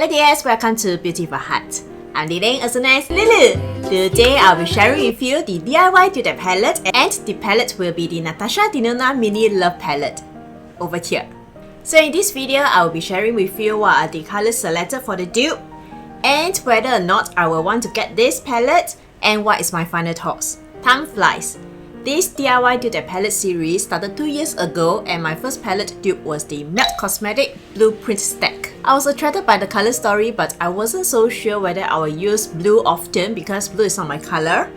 Hello dears, welcome to Beautiful Heart. I'm Lily, also known as Lulu. Today I'll be sharing with you the DIY Dupe palette, and the palette will be the Natasha Denona Mini Love palette over here. So in this video, I will be sharing with you what are the colors selected for the dupe, and whether or not I will want to get this palette, and what is my final thoughts. Time flies. This DIY Dupe palette series started 2 years ago, and my first palette dupe was the Matte Cosmetic Blueprint stack. I was attracted by the color story, but I wasn't so sure whether I will use blue often because blue is not my color.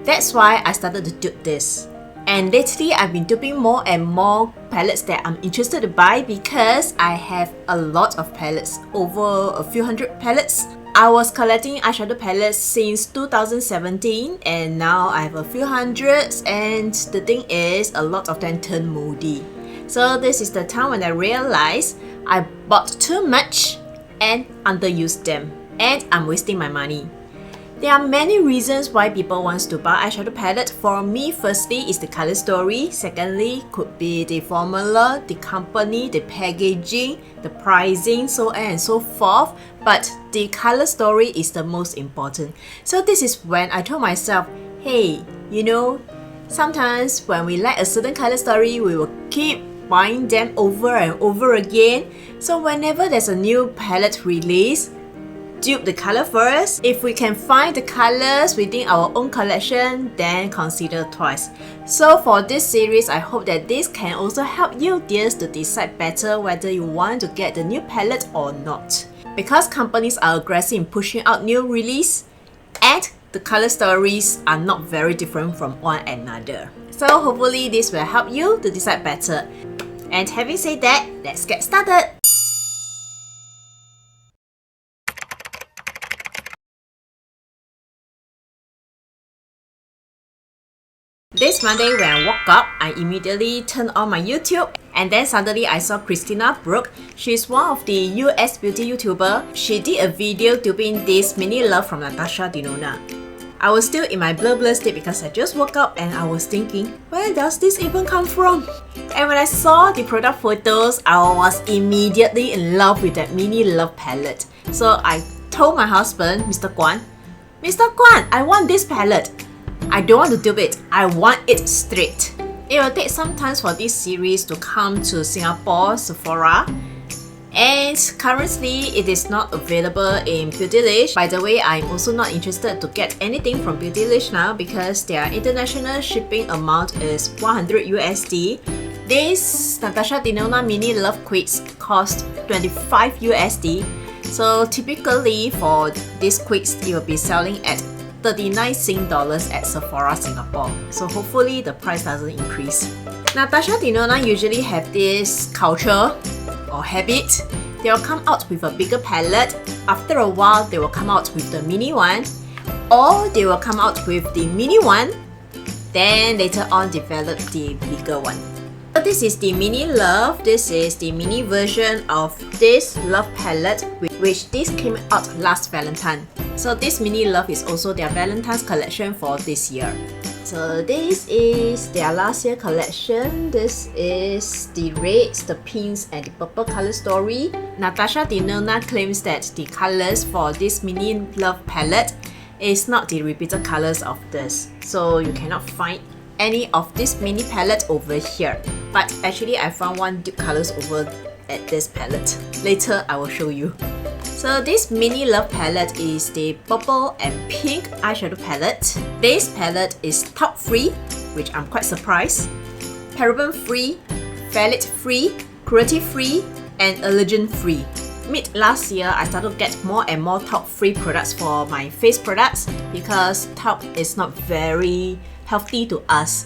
That's why I started to dupe this. And lately, I've been duping more and more palettes that I'm interested to buy because I have a lot of palettes, over a few hundred palettes. I was collecting eyeshadow palettes since 2017, and now I have a few hundreds, and the thing is, a lot of them turn moody. So this is the time when I realized I bought too much and underused them, and I'm wasting my money. There are many reasons why people want to buy eyeshadow palette. For me, firstly is the color story. Secondly, could be the formula, the company, the packaging, the pricing, so on and so forth. But the color story is the most important. So this is when I told myself, hey, you know, sometimes when we like a certain color story, we will keep buying them over and over again. So whenever there's a new palette release, dupe the color first. If we can find the colors within our own collection, then consider twice. So for this series, I hope that this can also help you dears to decide better whether you want to get the new palette or not. Because companies are aggressive in pushing out new release, and the color stories are not very different from one another. So hopefully this will help you to decide better. And having said that, let's get started. This Monday when I woke up, I immediately turned on my YouTube, and then suddenly I saw Christina Brooke. She's one of the US beauty YouTuber. She did a video duping this Mini Love from Natasha Denona. I was still in my blur state because I just woke up and I was thinking, where does this even come from? And when I saw the product photos, I was immediately in love with that Mini Love palette. So I told my husband, Mr. Guan, I want this palette. I don't want to dupe it, I want it straight. It will take some time for this series to come to Singapore Sephora, and currently it is not available in Beautylish. By the way, I'm also not interested to get anything from Beautylish now because their international shipping amount is 100 USD. This Natasha Denona Mini Love Quicks cost 25 USD. So typically for these quicks, it will be selling at 39 Sing dollars at Sephora Singapore. So hopefully the price doesn't increase. Natasha Denona usually have this culture or habit. They will come out with a bigger palette. After a while, they will come out with the mini one, or they will come out with the mini one, then later on develop the bigger one. So this is the Mini Love. This is the mini version of this Love palette, which this came out last Valentine. So this Mini Love is also their Valentine's collection for this year. So this is their last year collection. This is the reds, the pinks, and the purple color story. Natasha Denona claims that the colors for this Mini Love palette is not the repeated colors of this. So you cannot find any of this mini palette over here. But actually I found one dupe colors over at this palette. Later I will show you. So this Mini Love palette is the purple and pink eyeshadow palette. This palette is top free, which I'm quite surprised, paraben free, phthalate free, cruelty free, and allergen free. Mid last year, I started to get more and more top free products for my face products because talc is not very healthy to us.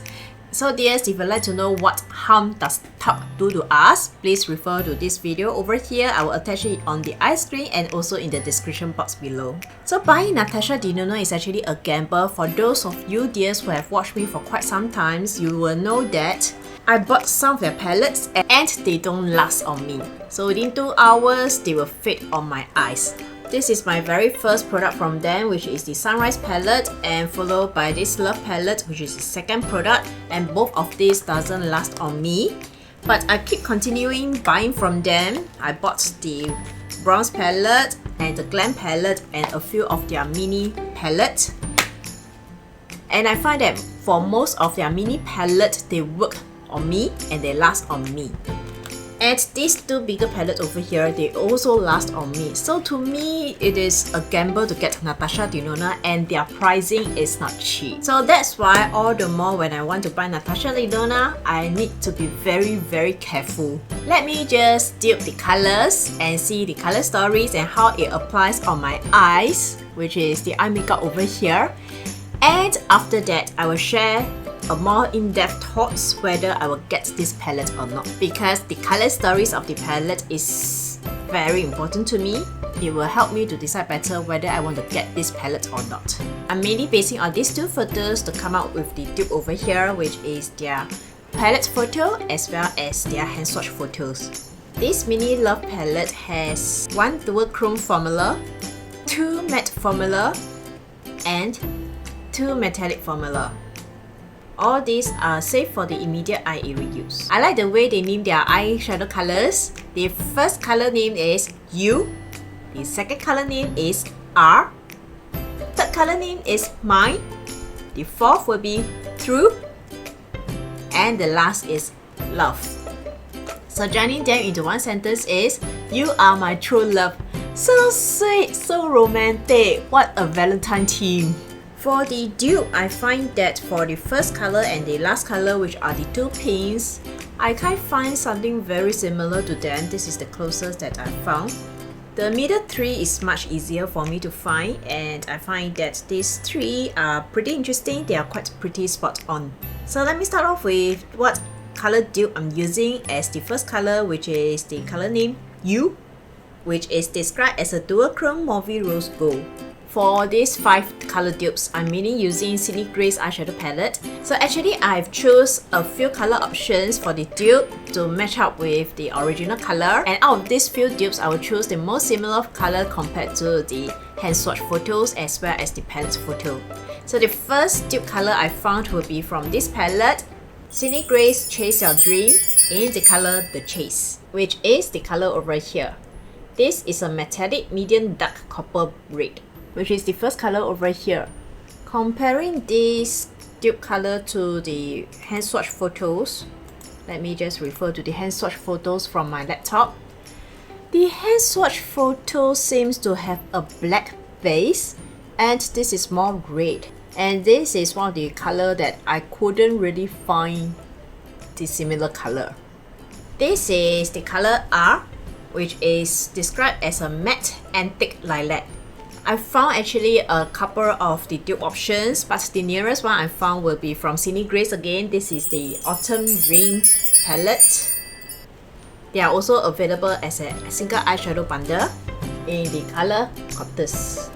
So dears, if you'd like to know what harm does talc do to us, please refer to this video over here. I will attach it on the iScreen and also in the description box below. So buying Natasha Denona is actually a gamble. For those of you dears who have watched me for quite some time, you will know that I bought some of their palettes and they don't last on me. So within 2 hours, they will fade on my eyes. This is my very first product from them, which is the Sunrise palette, and followed by this Love palette, which is the second product, and both of these doesn't last on me. But I keep continuing buying from them. I bought the bronze palette and the glam palette and a few of their mini palettes. And I find that for most of their mini palette, they work on me and they last on me. And these two bigger palettes over here, they also last on me. So to me, it is a gamble to get Natasha Denona, and their pricing is not cheap. So that's why all the more when I want to buy Natasha Denona, I need to be very careful. Let me just dupe the colors and see the color stories and how it applies on my eyes, which is the eye makeup over here. And after that, I will share a more in-depth thoughts whether I will get this palette or not, because the color stories of the palette is very important to me. It will help me to decide better whether I want to get this palette or not. I'm mainly basing on these two photos to come out with the dupe over here, which is their palette photo as well as their hand swatch photos. This Mini Love palette has one dual chrome formula, two matte formula, and two metallic formula. All these are safe for the immediate eye area use. I like the way they name their eyeshadow colors. The first color name is U, the second color name is R, third color name is Mine, the fourth will be True, and the last is Love. So joining them into one sentence is, you are my true love. So sweet, so romantic. What a Valentine theme. For the dupe, I find that for the first color and the last color, which are the two pinks, I can't find something very similar to them. This is the closest that I found. The middle three is much easier for me to find, and I find that these three are pretty interesting. They are quite pretty spot on. So let me start off with what color dupe I'm using as the first color, which is the color name U, which is described as a dual chrome mauve rose gold. For these 5 color dupes, I'm mainly using Sydney Grace eyeshadow palette. So actually, I've chose a few color options for the dupe to match up with the original color. And out of these few dupes, I will choose the most similar color compared to the hand swatch photos as well as the palette photo. So the first dupe color I found will be from this palette, Sydney Grace Chase Your Dream, in the color The Chase, which is the color over here. This is a metallic medium dark copper red, which is the first color over here. Comparing this dupe color to the hand swatch photos, let me just refer to the hand swatch photos from my laptop. The hand swatch photo seems to have a black base, and this is more red. And this is one of the color that I couldn't really find the similar color. This is the color R, which is described as a matte antique lilac. I found actually a couple of the dupe options, but the nearest one I found will be from Sydney Grace again. This is the Autumn Rain palette. They are also available as a single eyeshadow bundle in the color Cactus.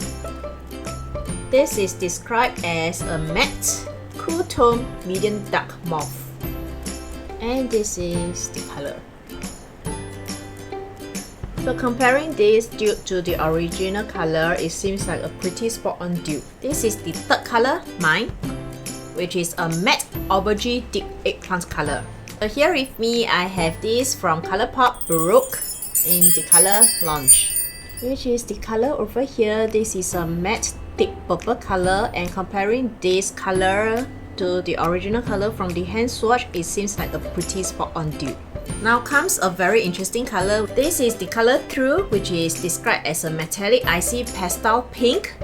This is described as a matte, cool tone, medium dark mauve. And this is the color. So comparing this dupe to the original color, it seems like a pretty spot on dupe. This is the third color, Mine, which is a matte aubergine deep eggplant color. So here with me, I have this from Colourpop Baroque in the color Lounge, which is the color over here. This is a matte deep purple color, and comparing this color to the original color from the hand swatch, it seems like a pretty spot on dupe. Now comes a very interesting color. This is the color True, which is described as a metallic icy pastel pink.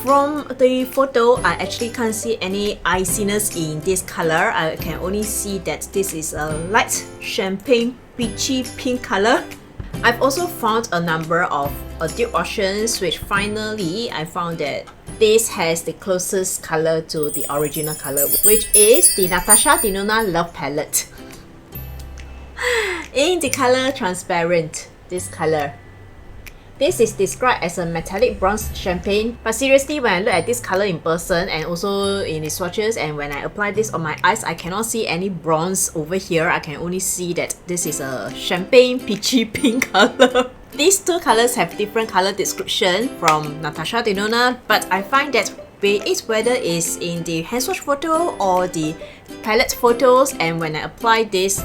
From the photo, I actually can't see any iciness in this color. I can only see that this is a light champagne peachy pink color. I've also found a number of dupe options, which finally I found that this has the closest color to the original color, which is the Natasha Denona Love palette. In the color Transparent, this color. This is described as a metallic bronze champagne, but seriously, when I look at this color in person and also in the swatches, and when I apply this on my eyes, I cannot see any bronze over here. I can only see that this is a champagne peachy pink color. These two colors have different color description from Natasha Denona, but I find that be it whether it's in the hand swatch photo or the palette photos, and when I apply this,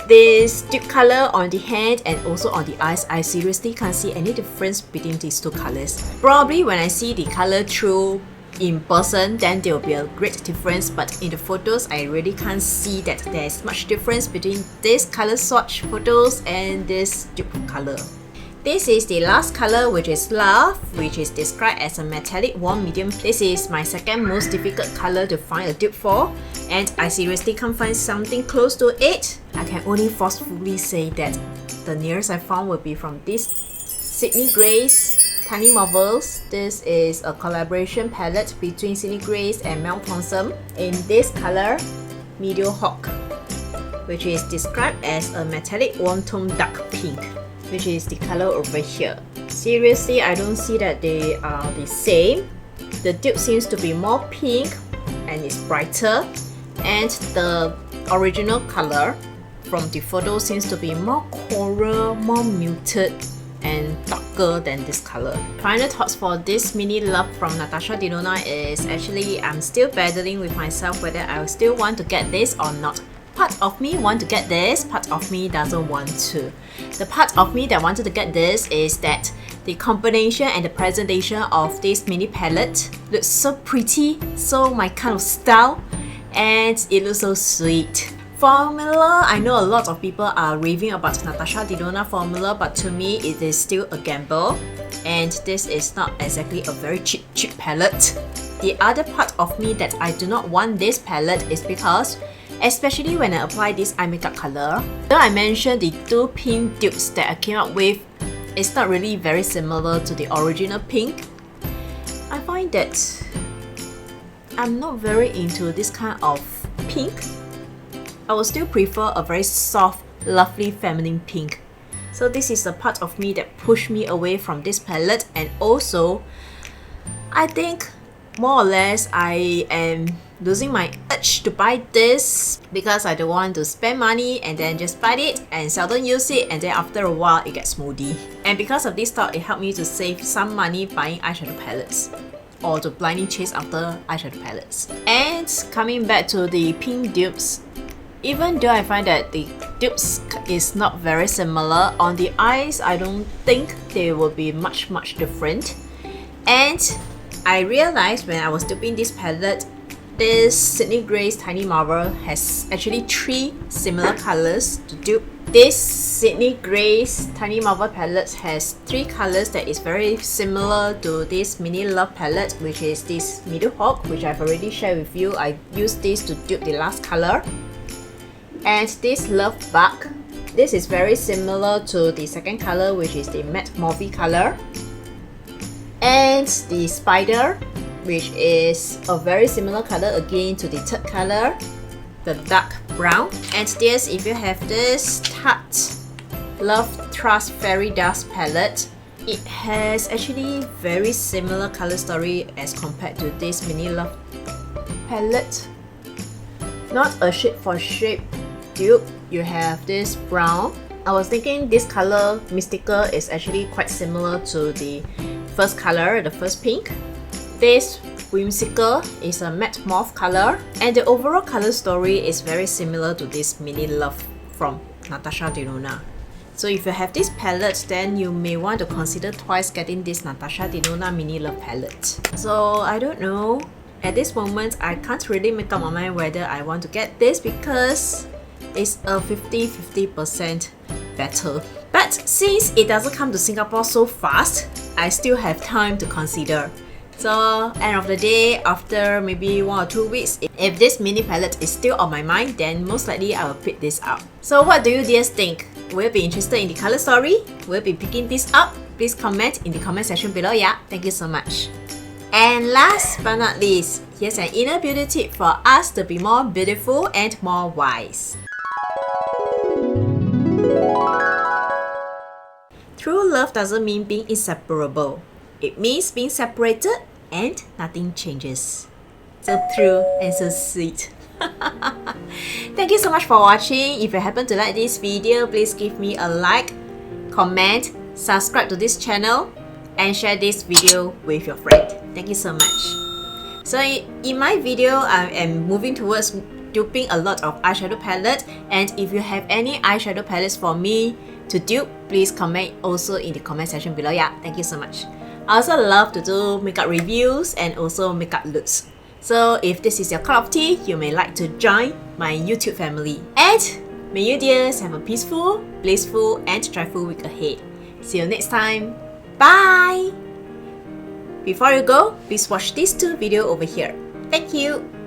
this dupe color on the hand and also on the eyes, I seriously can't see any difference between these two colors. Probably when I see the color through in person, then there will be a great difference, but in the photos I really can't see that there's much difference between this color swatch photos and this dupe color. This is the last color, which is Love, which is described as a metallic warm medium. This is my second most difficult color to find a dupe for, and I seriously can't find something close to it. I can only forcefully say that the nearest I found will be from this Sydney Grace Tiny Marvels. This is a collaboration palette between Sydney Grace and Mel Thompson in this color, Meadow Hawk, which is described as a metallic warm tone dark pink, which is the color over here. Seriously, I don't see that they are the same. The dupe seems to be more pink and it's brighter, and the original color from the photo seems to be more coral, more muted and darker than this color. Final thoughts for this Mini Love from Natasha Denona is actually I'm still battling with myself whether I still want to get this or not. Part of me want to get this, part of me doesn't want to. The part of me that wanted to get this is that the combination and the presentation of this mini palette looks so pretty, so my kind of style, and it looks so sweet. Formula, I know a lot of people are raving about Natasha Denona formula, but to me it is still a gamble, and this is not exactly a very cheap palette. The other part of me that I do not want this palette is because especially when I apply this eye makeup color, though I mentioned the two pink dupes that I came up with, it's not really very similar to the original pink. I find that I'm not very into this kind of pink. I would still prefer a very soft, lovely feminine pink. So this is the part of me that pushed me away from this palette, and also I think more or less I am losing my urge to buy this because I don't want to spend money and then just buy it and seldom use it, and then after a while it gets moldy. And because of this thought, it helped me to save some money buying eyeshadow palettes or to blindly chase after eyeshadow palettes. And coming back to the pink dupes, even though I find that the dupes is not very similar, on the eyes I don't think they will be much different. And I realized when I was duping this palette, this Sydney Grace Tiny Marvel has actually 3 similar colors to dupe. This Sydney Grace Tiny Marvel palette has 3 colors that is very similar to this Mini Love palette, which is this Meadow Hawk, which I've already shared with you. I used this to dupe the last color. And this Love Bug, this is very similar to the second color, which is the matte mauve color. And the Spider, which is a very similar color again to the third color, the dark brown. And this, if you have this Tarte Love Trust Fairy Dust palette, it has actually very similar color story as compared to this Mini Love palette. Not a shade for shade dupe. You have this brown. I was thinking this color Mystical is actually quite similar to the first color, the first pink. This Whimsical is a matte mauve color, and the overall color story is very similar to this Mini Love from Natasha Denona. So if you have this palette, then you may want to consider twice getting this Natasha Denona Mini Love palette. So I don't know. At this moment, I can't really make up my mind whether I want to get this because it's a 50-50% battle. But since it doesn't come to Singapore so fast, I still have time to consider. So end of the day, after maybe 1 or 2 weeks, if this mini palette is still on my mind, then most likely I will pick this up. So what do you dears think? Will you be interested in the color story? Will you be picking this up? Please comment in the comment section below, yeah? Thank you so much. And last but not least, here's an inner beauty tip for us to be more beautiful and more wise. True love doesn't mean being inseparable. It means being separated and nothing changes. So true and so sweet. Thank you so much for watching. If you happen to like this video, please give me a like, comment, subscribe to this channel, and share this video with your friend. Thank you so much. So in my video, I am moving towards duping a lot of eyeshadow palette, and if you have any eyeshadow palettes for me to dupe, please comment also in the comment section below. Yeah, thank you so much. I also love to do makeup reviews and also makeup looks. So if this is your cup of tea, you may like to join my YouTube family. And may you dears have a peaceful, blissful and joyful week ahead. See you next time. Bye! Before you go, please watch these two videos over here. Thank you!